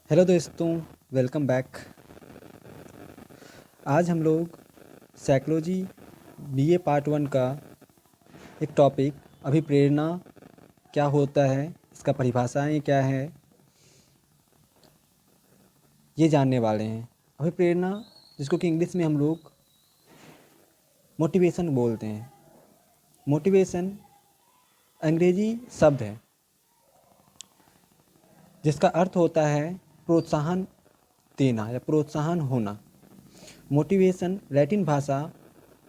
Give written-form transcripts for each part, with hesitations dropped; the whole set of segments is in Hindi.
हेलो दोस्तों, वेलकम बैक। आज हम लोग साइकोलॉजी बीए पार्ट 1 का एक टॉपिक अभिप्रेरणा क्या होता है, इसका परिभाषाएं क्या है, ये जानने वाले हैं। अभिप्रेरणा, जिसको कि इंग्लिश में हम लोग मोटिवेशन बोलते हैं। मोटिवेशन अंग्रेजी शब्द है जिसका अर्थ होता है प्रोत्साहन देना या प्रोत्साहन होना। मोटिवेशन लैटिन भाषा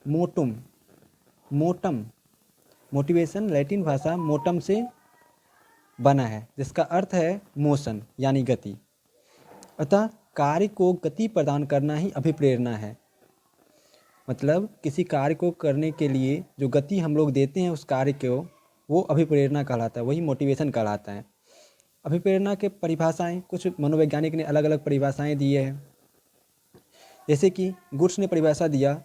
मोटुम मोटम मोटिवेशन लैटिन भाषा मोटम से बना है, जिसका अर्थ है मोशन यानी गति। अतः कार्य को गति प्रदान करना ही अभिप्रेरणा है। मतलब किसी कार्य को करने के लिए जो गति हम लोग देते हैं उस कार्य को, वो अभिप्रेरणा कहलाता है, वही मोटिवेशन कहलाता है। अभिप्रेरणा के परिभाषाएं कुछ मनोवैज्ञानिक ने अलग अलग परिभाषाएं दी है। जैसे कि गुड्स ने परिभाषा दिया,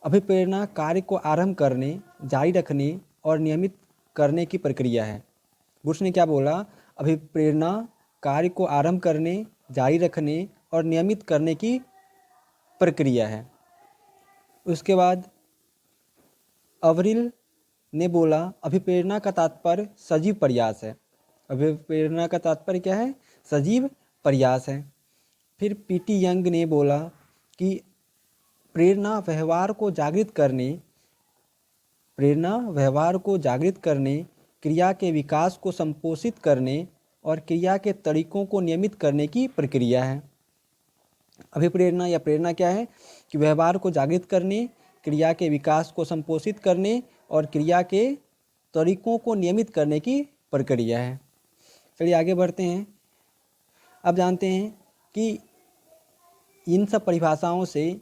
अभिप्रेरणा कार्य को आरंभ करने, जारी रखने और नियमित करने की प्रक्रिया है। गुड्स ने क्या बोला? अभिप्रेरणा कार्य को आरंभ करने, जारी रखने और नियमित करने की प्रक्रिया है। उसके बाद अवरिल ने बोला, अभिप्रेरणा का तात्पर्य सजीव प्रयास है। अभिप्रेरणा का तात्पर्य क्या है? सजीव प्रयास है। फिर पीटी यंग ने बोला कि प्रेरणा व्यवहार को जागृत करने, क्रिया के विकास को संपोषित करने और क्रिया के तरीकों को नियमित करने की प्रक्रिया है। अभिप्रेरणा या प्रेरणा क्या है? कि व्यवहार को जागृत करने, क्रिया के विकास को संपोषित करने और क्रिया के तरीकों को नियमित करने की प्रक्रिया है। चलिए आगे बढ़ते हैं। अब जानते हैं कि इन सब परिभाषाओं से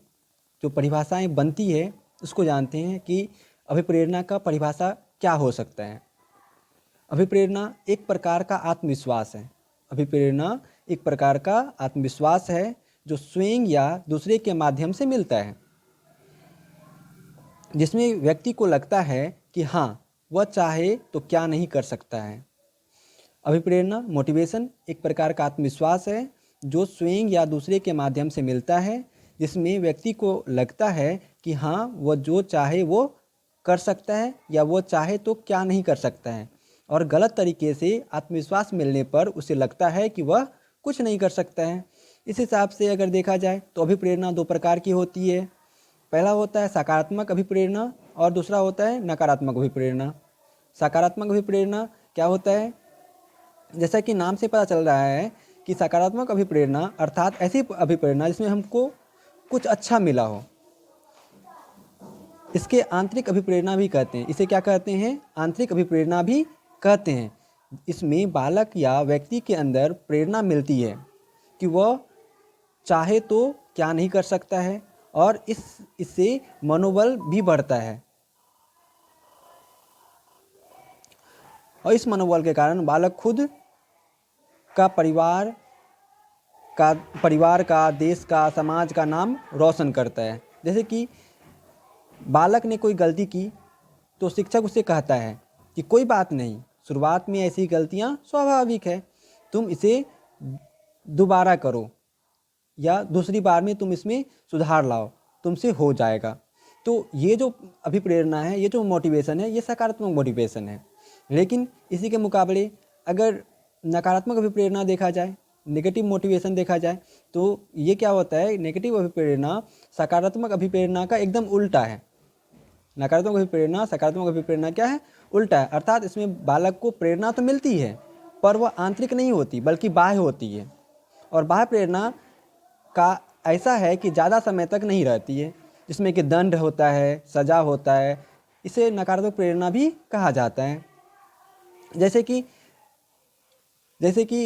जो परिभाषाएं बनती है उसको जानते हैं कि अभिप्रेरणा का परिभाषा क्या हो सकता है। अभिप्रेरणा एक प्रकार का आत्मविश्वास है। अभिप्रेरणा एक प्रकार का आत्मविश्वास है जो स्वयं या दूसरे के माध्यम से मिलता है, जिसमें व्यक्ति को लगता है कि हाँ, वह चाहे तो क्या नहीं कर सकता है। अभिप्रेरणा मोटिवेशन एक प्रकार का आत्मविश्वास है जो स्वयं या दूसरे के माध्यम से मिलता है, जिसमें व्यक्ति को लगता है कि हाँ, वह जो चाहे वो कर सकता है या वो चाहे तो क्या नहीं कर सकता है। और गलत तरीके से आत्मविश्वास मिलने पर उसे लगता है कि वह कुछ नहीं कर सकता है। इस हिसाब से अगर देखा जाए तो अभिप्रेरणा दो प्रकार की होती है। पहला होता है सकारात्मक अभिप्रेरणा और दूसरा होता है नकारात्मक अभिप्रेरणा। सकारात्मक अभिप्रेरणा क्या होता है? जैसा कि नाम से पता चल रहा है कि सकारात्मक अभिप्रेरणा अर्थात ऐसी अभिप्रेरणा जिसमें हमको कुछ अच्छा मिला हो। इसके आंतरिक अभिप्रेरणा भी कहते हैं। इसे क्या कहते हैं? आंतरिक अभिप्रेरणा भी कहते हैं। इसमें बालक या व्यक्ति के अंदर प्रेरणा मिलती है कि वह चाहे तो क्या नहीं कर सकता है और इससे मनोबल भी बढ़ता है। और इस मनोबल के कारण बालक खुद का, परिवार का, देश का, समाज का नाम रोशन करता है। जैसे कि बालक ने कोई गलती की तो शिक्षक उसे कहता है कि कोई बात नहीं, शुरुआत में ऐसी गलतियां स्वाभाविक है, तुम इसे दोबारा करो या दूसरी बार में तुम इसमें सुधार लाओ, तुमसे हो जाएगा। तो ये जो अभिप्रेरणा है, ये जो मोटिवेशन है, ये सकारात्मक मोटिवेशन है। लेकिन इसी के मुकाबले अगर नकारात्मक अभिप्रेरणा देखा जाए, नेगेटिव मोटिवेशन देखा जाए, तो ये क्या होता है? नेगेटिव अभिप्रेरणा सकारात्मक अभिप्रेरणा का एकदम उल्टा है। नकारात्मक अभिप्रेरणा सकारात्मक अभिप्रेरणा क्या है? उल्टा है। अर्थात इसमें बालक को प्रेरणा तो मिलती है पर वह आंतरिक नहीं होती बल्कि बाह्य होती है। और बाह्य प्रेरणा का ऐसा है कि ज़्यादा समय तक नहीं रहती है, जिसमें कि दंड होता है, सजा होता है। इसे नकारात्मक प्रेरणा भी कहा जाता है। जैसे कि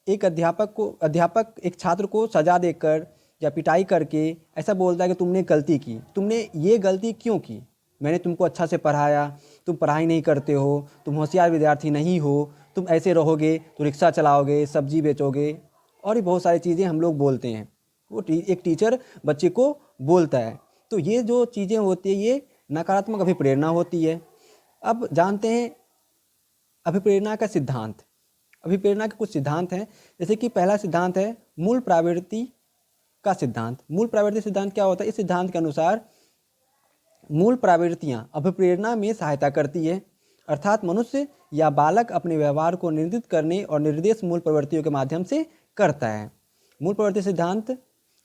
एक अध्यापक एक छात्र को सजा देकर या पिटाई करके ऐसा बोलता है कि तुमने गलती की, तुमने ये गलती क्यों की? मैंने तुमको अच्छा से पढ़ाया, तुम पढ़ाई नहीं करते हो, तुम होशियार विद्यार्थी नहीं हो, तुम ऐसे रहोगे तो रिक्शा चलाओगे, सब्जी बेचोगे, और भी बहुत सारी चीज़ें हम लोग बोलते हैं। वो एक टीचर बच्चे को बोलता है। तो ये जो चीज़ें होती है ये नकारात्मक अभिप्रेरणा होती है। अब जानते हैं अभिप्रेरणा का सिद्धांत। अभिप्रेरणा के कुछ सिद्धांत हैं, जैसे कि पहला सिद्धांत है मूल प्रवृत्ति का सिद्धांत। मूल प्रवृत्ति सिद्धांत क्या होता है? इस सिद्धांत के अनुसार मूल प्रवृत्तियाँ अभिप्रेरणा में सहायता करती है, अर्थात मनुष्य या बालक अपने व्यवहार को नियंत्रित करने और निर्देश मूल प्रवृत्तियों के माध्यम से करता है। मूल प्रवृत्ति सिद्धांत,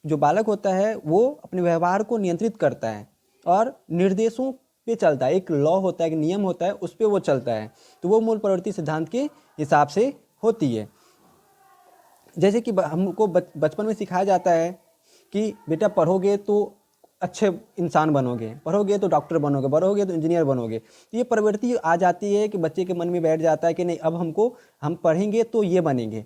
जो बालक होता है वो अपने व्यवहार को नियंत्रित करता है और निर्देशों पे चलता है, एक लॉ होता है, एक नियम होता है, उस पर वो चलता है, तो वो मूल प्रवृत्ति सिद्धांत के हिसाब से होती है। जैसे कि हमको बचपन में सिखाया जाता है कि बेटा पढ़ोगे तो अच्छे इंसान बनोगे, पढ़ोगे तो डॉक्टर बनोगे, पढ़ोगे तो इंजीनियर बनोगे। तो ये प्रवृत्ति आ जाती है कि बच्चे के मन में बैठ जाता है कि नहीं, अब हम पढ़ेंगे तो ये बनेंगे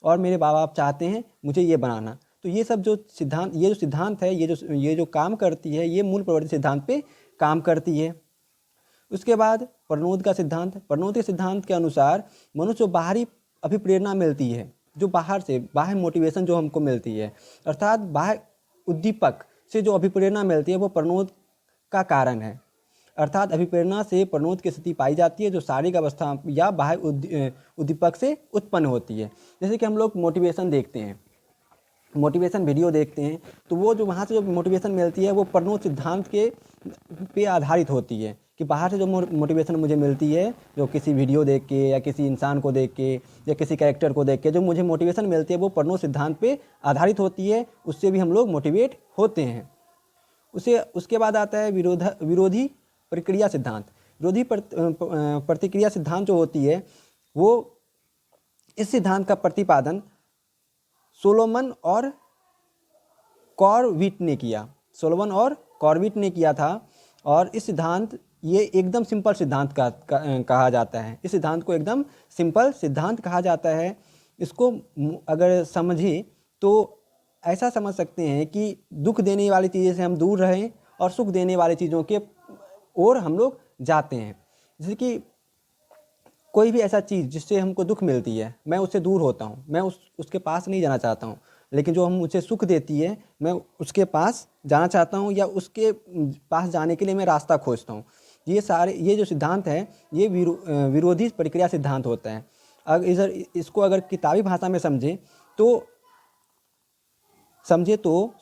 और मेरे माँ बाप चाहते हैं मुझे ये बनाना। तो ये सब जो सिद्धांत है, ये जो काम करती है, ये मूल प्रवृत्ति सिद्धांत पे काम करती है। उसके बाद प्रणोद का सिद्धांत। प्रणोद के सिद्धांत के अनुसार मनुष्य को बाहरी अभिप्रेरणा मिलती है, जो बाहर से बाह्य मोटिवेशन जो हमको मिलती है, अर्थात बाह्य उद्दीपक से जो अभिप्रेरणा मिलती है वो प्रणोद का कारण है। अर्थात अभिप्रेरणा से प्रणोद की स्थिति पाई जाती है जो शारीरिक अवस्था या बाह्य उद्दीपक से उत्पन्न होती है। जैसे कि हम लोग मोटिवेशन देखते हैं, मोटिवेशन वीडियो देखते हैं, तो वो जो वहाँ से जो मोटिवेशन मिलती है वो प्रणोद सिद्धांत के पे आधारित होती है कि बाहर से जो मोटिवेशन मुझे मिलती है, जो किसी वीडियो देख के या किसी इंसान को देख के या किसी कैरेक्टर को देख के जो मुझे मोटिवेशन मिलती है वो प्रणोद सिद्धांत पे आधारित होती है, उससे भी हम लोग मोटिवेट होते हैं। उसके बाद आता है विरोधी प्रक्रिया सिद्धांत। विरोधी प्रतिक्रिया सिद्धांत जो होती है वो, इस सिद्धांत का प्रतिपादन सोलोमन और कॉर्विट ने किया था। और इस सिद्धांत, ये एकदम सिंपल सिद्धांत कहा जाता है। इस सिद्धांत को एकदम सिंपल सिद्धांत कहा जाता है। इसको अगर समझें तो ऐसा समझ सकते हैं कि दुख देने वाली चीज़ों से हम दूर रहें और सुख देने वाली चीज़ों के ओर हम लोग जाते हैं। जैसे कि कोई भी ऐसा चीज़ जिससे हमको दुख मिलती है, मैं उससे दूर होता हूँ, मैं उसके पास नहीं जाना चाहता हूँ। लेकिन जो हम मुझे सुख देती है, मैं उसके पास जाना चाहता हूँ या उसके पास जाने के लिए मैं रास्ता खोजता हूँ। ये जो सिद्धांत है ये विरोधी प्रक्रिया सिद्धांत होता है। इसको अगर किताबी भाषा में समझे तो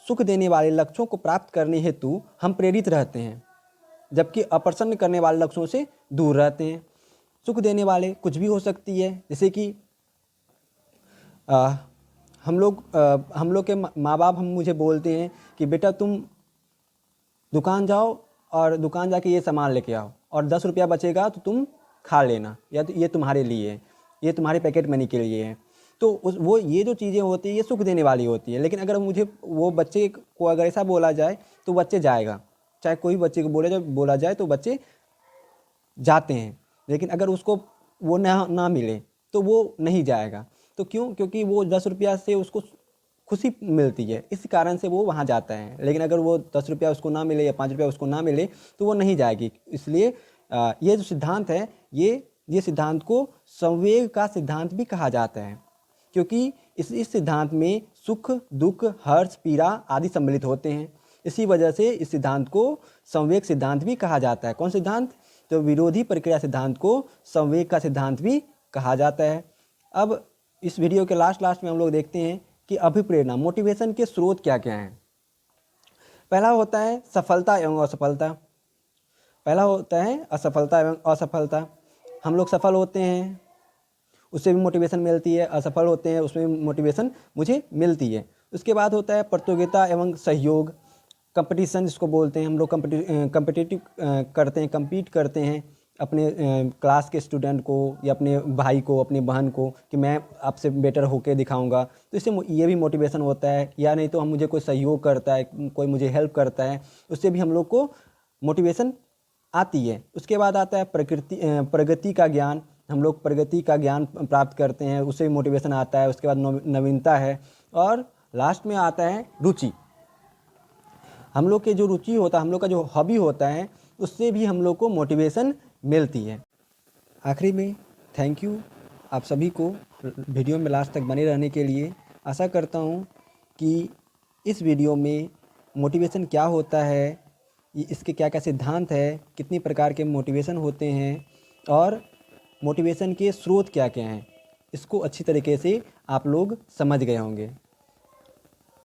सुख देने वाले लक्ष्यों को प्राप्त करने हेतु हम प्रेरित रहते हैं, जबकि अप्रसन्न करने वाले लक्ष्यों से दूर रहते हैं। सुख देने वाले कुछ भी हो सकती है, जैसे कि हम लोग के माँ बाप मुझे बोलते हैं कि बेटा तुम दुकान जाओ और दुकान जाके ये सामान लेके आओ और 10 रुपया बचेगा तो तुम खा लेना, या तो ये तुम्हारे लिए है, ये तुम्हारे पैकेट मनी के लिए है। तो ये जो चीज़ें होती है ये सुख देने वाली होती है। लेकिन अगर मुझे वो बच्चे को अगर ऐसा बोला जाए तो बच्चे जाएगा, चाहे कोई बच्चे को बोला जाए तो बच्चे जाते हैं। लेकिन अगर उसको वो ना मिले तो वो नहीं जाएगा। तो क्यों? क्योंकि वो 10 रुपया से उसको खुशी मिलती है, इस कारण से वो वहाँ जाता है। लेकिन अगर वो 10 रुपया उसको ना मिले या 5 रुपया उसको ना मिले तो वो नहीं जाएगी। इसलिए ये जो सिद्धांत है ये सिद्धांत को संवेग का सिद्धांत भी कहा जाता है, क्योंकि इस सिद्धांत में सुख, दुख, हर्ष, पीड़ा आदि सम्मिलित होते हैं। इसी वजह से इस सिद्धांत को संवेग सिद्धांत भी कहा जाता है। कौन सिद्धांत? तो विरोधी प्रक्रिया सिद्धांत को संवेग का सिद्धांत भी कहा जाता है। अब इस वीडियो के लास्ट में हम लोग देखते हैं कि अभिप्रेरणा, मोटिवेशन के स्रोत क्या क्या हैं। पहला होता है सफलता एवं असफलता। हम लोग सफल होते हैं उससे भी मोटिवेशन मिलती है, असफल होते हैं उसमें भी मोटिवेशन मुझे मिलती है। उसके बाद होता है प्रतियोगिता एवं सहयोग, कंपटीशन जिसको बोलते हैं। हम लोग कम्पीट करते हैं अपने क्लास के स्टूडेंट को या अपने भाई को, अपनी बहन को, कि मैं आपसे बेटर होके दिखाऊंगा। तो इससे ये भी मोटिवेशन होता है। या नहीं तो मुझे कोई सहयोग करता है, कोई मुझे हेल्प करता है, उससे भी हम लोग को मोटिवेशन आती है। उसके बाद आता है प्रगति का ज्ञान। हम लोग प्रगति का ज्ञान प्राप्त करते हैं, उससे भी मोटिवेशन आता है। उसके बाद नवीनता है और लास्ट में आता है रुचि। हम लोग के जो रुचि होता है, हम लोग का जो हॉबी होता है, उससे भी हम लोग को मोटिवेशन मिलती है। आखिरी में थैंक यू आप सभी को वीडियो में लास्ट तक बने रहने के लिए। आशा करता हूँ कि इस वीडियो में मोटिवेशन क्या होता है, इसके क्या क्या सिद्धांत है, कितनी प्रकार के मोटिवेशन होते हैं और मोटिवेशन के स्रोत क्या क्या हैं, इसको अच्छी तरीके से आप लोग समझ गए होंगे।